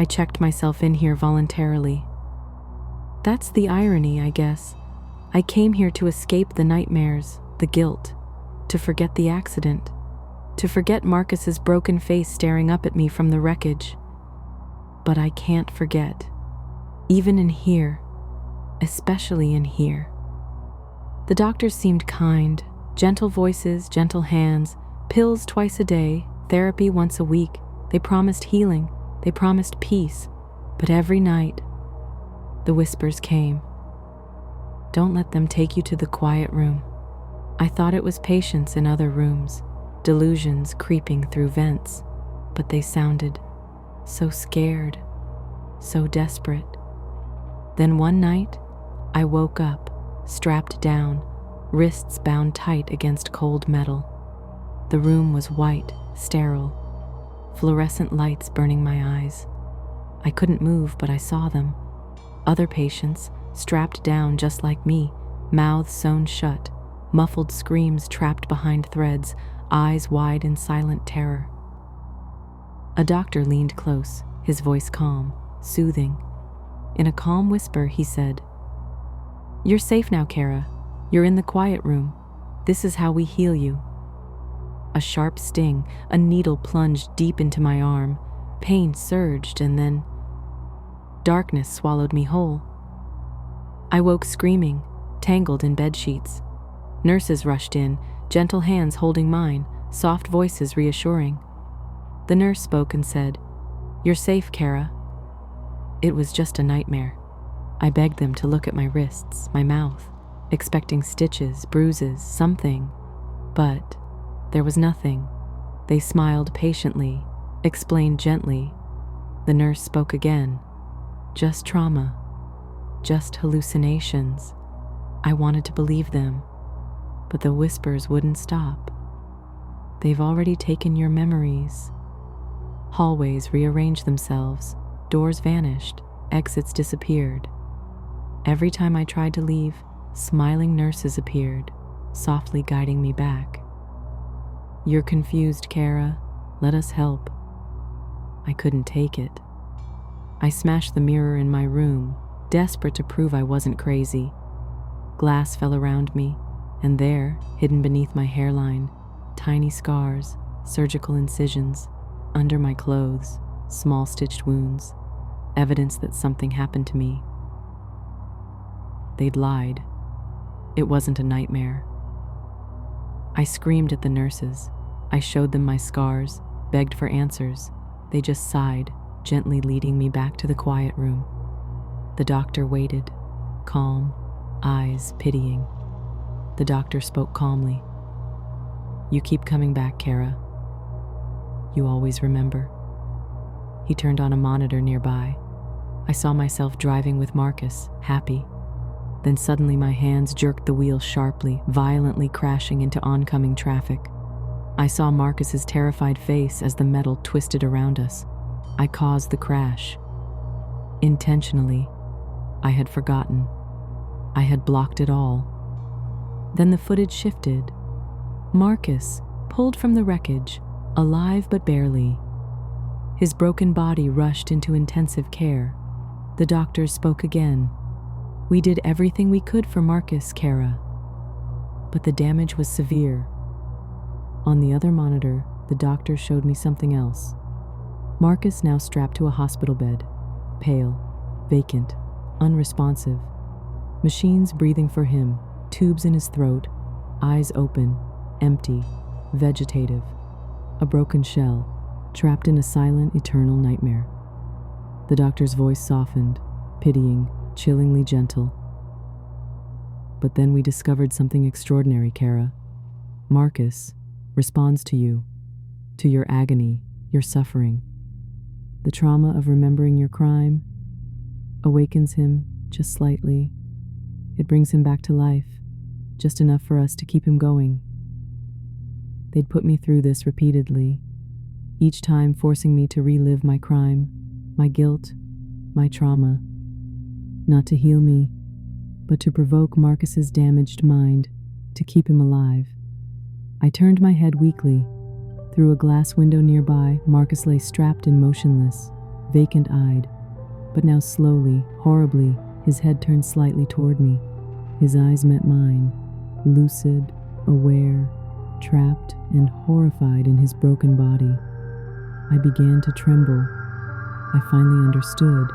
I checked myself in here voluntarily. That's the irony, I guess. I came here to escape the nightmares, the guilt, to forget the accident, to forget Marcus's broken face staring up at me from the wreckage. But I can't forget, even in here, especially in here. The doctors seemed kind, gentle voices, gentle hands, pills twice a day, therapy once a week. They promised healing, they promised peace, but every night, the whispers came. Don't let them take you to the quiet room. I thought it was patients in other rooms, delusions creeping through vents, but they sounded so scared, so desperate. Then one night, I woke up, strapped down, wrists bound tight against cold metal. The room was white, sterile, fluorescent lights burning my eyes. I couldn't move, but I saw them. Other patients, strapped down just like me, mouths sewn shut, muffled screams trapped behind threads, eyes wide in silent terror. A doctor leaned close, his voice calm, soothing. In a calm whisper, he said, "You're safe now, Cara. You're in the quiet room. This is how we heal you." A sharp sting, a needle plunged deep into my arm. Pain surged, and then darkness swallowed me whole. I woke screaming, tangled in bedsheets. Nurses rushed in, gentle hands holding mine, soft voices reassuring. The nurse spoke and said, "You're safe, Cara." It was just a nightmare. I begged them to look at my wrists, my mouth, expecting stitches, bruises, something. But there was nothing. They smiled patiently, explained gently. The nurse spoke again. Just trauma. Just hallucinations. I wanted to believe them, but the whispers wouldn't stop. They've already taken your memories. Hallways rearranged themselves, doors vanished, exits disappeared. Every time I tried to leave, smiling nurses appeared, softly guiding me back. "You're confused, Cara. Let us help." I couldn't take it. I smashed the mirror in my room, desperate to prove I wasn't crazy. Glass fell around me, and there, hidden beneath my hairline, tiny scars, surgical incisions, under my clothes, small stitched wounds, evidence that something happened to me. They'd lied. It wasn't a nightmare. I screamed at the nurses. I showed them my scars, begged for answers. They just sighed, gently leading me back to the quiet room. The doctor waited, calm, eyes pitying. The doctor spoke calmly. "You keep coming back, Cara. You always remember." He turned on a monitor nearby. I saw myself driving with Marcus, happy. Then suddenly my hands jerked the wheel sharply, violently crashing into oncoming traffic. I saw Marcus's terrified face as the metal twisted around us. I caused the crash. Intentionally. I had forgotten. I had blocked it all. Then the footage shifted. Marcus, pulled from the wreckage, alive but barely. His broken body rushed into intensive care. The doctors spoke again. "We did everything we could for Marcus, Cara, but the damage was severe." On the other monitor, the doctor showed me something else. Marcus now strapped to a hospital bed, pale, vacant, unresponsive. Machines breathing for him, tubes in his throat, eyes open, empty, vegetative. A broken shell, trapped in a silent, eternal nightmare. The doctor's voice softened, pitying, chillingly gentle. "But then we discovered something extraordinary, Cara. Marcus responds to you, to your agony, your suffering. The trauma of remembering your crime awakens him just slightly. It brings him back to life, just enough for us to keep him going." They'd put me through this repeatedly, each time forcing me to relive my crime, my guilt, my trauma. Not to heal me, but to provoke Marcus's damaged mind, to keep him alive. I turned my head weakly. Through a glass window nearby, Marcus lay strapped and motionless, vacant-eyed, but now slowly, horribly, his head turned slightly toward me. His eyes met mine, lucid, aware, trapped and horrified in his broken body. I began to tremble. I finally understood.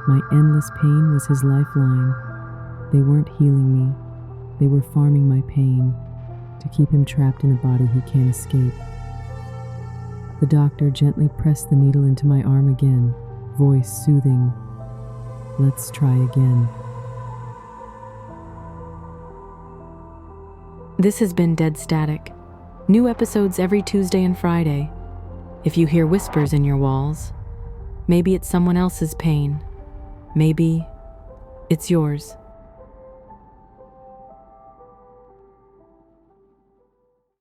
My endless pain was his lifeline. They weren't healing me. They were farming my pain to keep him trapped in a body he can't escape. The doctor gently pressed the needle into my arm again, voice soothing. Let's try again. This has been Dead Static. New episodes every Tuesday and Friday. If you hear whispers in your walls, maybe it's someone else's pain. Maybe it's yours.